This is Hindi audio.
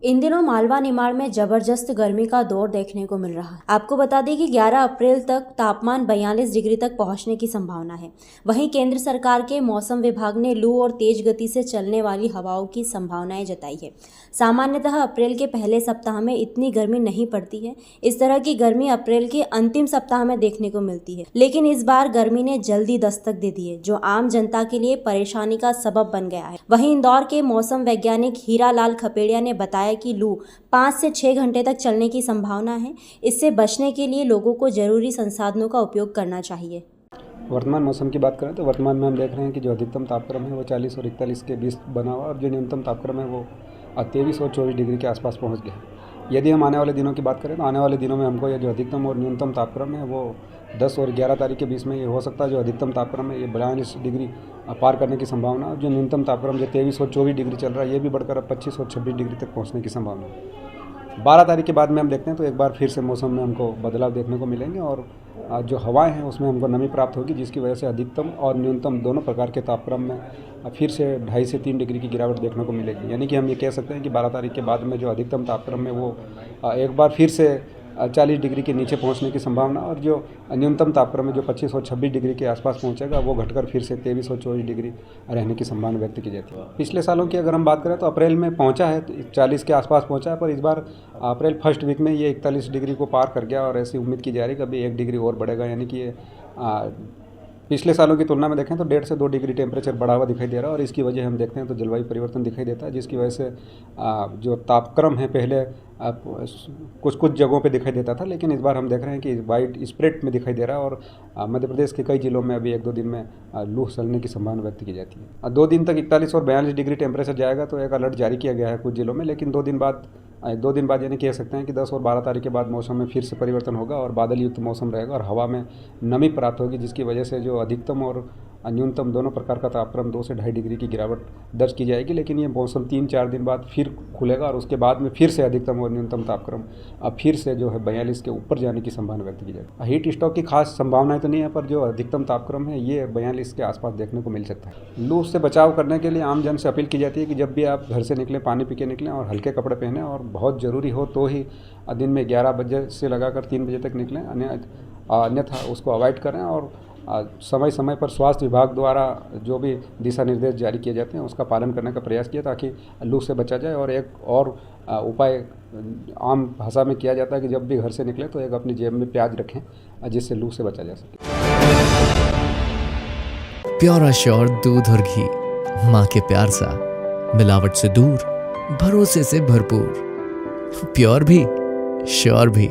इन दिनों मालवा निमाड़ में जबरदस्त गर्मी का दौर देखने को मिल रहा है। आपको बता दें कि 11 अप्रैल तक तापमान 42 डिग्री तक पहुंचने की संभावना है। वहीं केंद्र सरकार के मौसम विभाग ने लू और तेज गति से चलने वाली हवाओं की संभावनाएं जताई है। सामान्यतः अप्रैल के पहले सप्ताह में इतनी गर्मी नहीं पड़ती है। इस तरह की गर्मी अप्रैल के अंतिम सप्ताह में देखने को मिलती है, लेकिन इस बार गर्मी ने जल्दी दस्तक दे दी है, जो आम जनता के लिए परेशानी का सबब बन गया है। वहीं इंदौर के मौसम वैज्ञानिक हीरालाल खपेड़िया ने बताया कि लू 5 से 6 घंटे तक चलने की संभावना है। इससे बचने के लिए लोगों को जरूरी संसाधनों का उपयोग करना चाहिए। वर्तमान मौसम की बात करें तो वर्तमान में हम देख रहे हैं कि जो अधिकतम तापक्रम है वो 40 और 41 के बीच बना हुआ और जो न्यूनतम तापक्रम है वो 23 और 24 डिग्री के आसपास पहुंच गया। यदि हम आने वाले दिनों की बात करें तो आने वाले दिनों में हमको ये जो अधिकतम और न्यूनतम तापक्रम है वो 10 और 11 तारीख के बीच में ये हो सकता है। जो अधिकतम तापक्रम है ये 42 डिग्री पार करने की संभावना है। जो न्यूनतम तापक्रम जो 23 और 24 डिग्री चल रहा है ये भी बढ़कर अब 25 और 26 डिग्री तक पहुँचने की संभावना है। 12 तारीख के बाद में हम देखते हैं तो एक बार फिर से मौसम में हमको बदलाव देखने को मिलेंगे और जो हवाएं हैं उसमें हमको नमी प्राप्त होगी, जिसकी वजह से अधिकतम और न्यूनतम दोनों प्रकार के तापक्रम में फिर से 2.5 से 3 डिग्री की गिरावट देखने को मिलेगी। यानी कि हम ये कह सकते हैं कि 12 तारीख के बाद में जो अधिकतम तापक्रम है वो एक बार फिर से 40 डिग्री के नीचे पहुंचने की संभावना और जो न्यूनतम तापक्रम है जो 25 और 26 डिग्री के आसपास पहुंचेगा वो घटकर फिर से 23 और 24 डिग्री रहने की संभावना व्यक्त की जाती है। पिछले सालों की अगर हम बात करें तो अप्रैल में पहुंचा है 40 के आसपास पहुंचा है, पर इस बार अप्रैल फर्स्ट वीक में ये 41 डिग्री को पार कर गया और ऐसी उम्मीद की जा रही है कि अभी 1 डिग्री और बढ़ेगा। यानी कि ये पिछले सालों की तुलना में देखें तो 1.5 से 2 डिग्री टेम्परेचर बढ़ा हुआ दिखाई दे रहा है और इसकी वजह हम देखते हैं तो जलवायु परिवर्तन दिखाई देता है, जिसकी वजह से जो तापक्रम है पहले कुछ जगहों पे दिखाई देता था, लेकिन इस बार हम देख रहे हैं कि वाइड स्प्रेड में दिखाई दे रहा है और मध्य प्रदेश के कई जिलों में अभी 1-2 दिन में लू चलने की संभावना व्यक्त की जाती है। 2 दिन तक 41 और 42 डिग्री टेम्परेचर जाएगा तो एक अलर्ट जारी किया गया है कुछ जिलों में, लेकिन 2 दिन बाद यानी कह सकते हैं कि 10 और 12 तारीख के बाद मौसम में फिर से परिवर्तन होगा और बादल युक्त मौसम रहेगा और हवा में नमी प्राप्त होगी, जिसकी वजह से जो अधिकतम और न्यूनतम दोनों प्रकार का तापक्रम 2 से 2.5 डिग्री की गिरावट दर्ज की जाएगी। लेकिन ये मौसम 3-4 दिन बाद फिर खुलेगा और उसके बाद में फिर से अधिकतम और न्यूनतम तापक्रम फिर से जो है 42 के ऊपर जाने की संभावना व्यक्त की जाएगी। हीट स्ट्रोक की खास संभावनाएं तो नहीं है, पर जो अधिकतम तापक्रम है ये 42 के आसपास देखने को मिल सकता है। लू से बचाव करने के लिए आम जन से अपील की जाती है कि जब भी आप घर से निकलें पानी पी के निकलें और हल्के कपड़े पहनें और बहुत ज़रूरी हो तो ही दिन में 11 बजे से लगाकर 3 बजे तक निकलें, अन्यथा उसको अवॉइड करें और समय समय पर स्वास्थ्य विभाग द्वारा जो भी दिशा निर्देश जारी किए जाते हैं उसका पालन करने का प्रयास किया ताकि लू से बचा जाए। और एक और उपाय आम भाषा में किया जाता है कि जब भी घर से निकले तो एक अपनी जेब में प्याज रखें जिससे लू से बचा जा सके। प्योर अश्योर दूध और घी, माँ के प्यार सा, मिलावट से दूर, भरोसे से भरपूर, प्योर भी श्योर भी।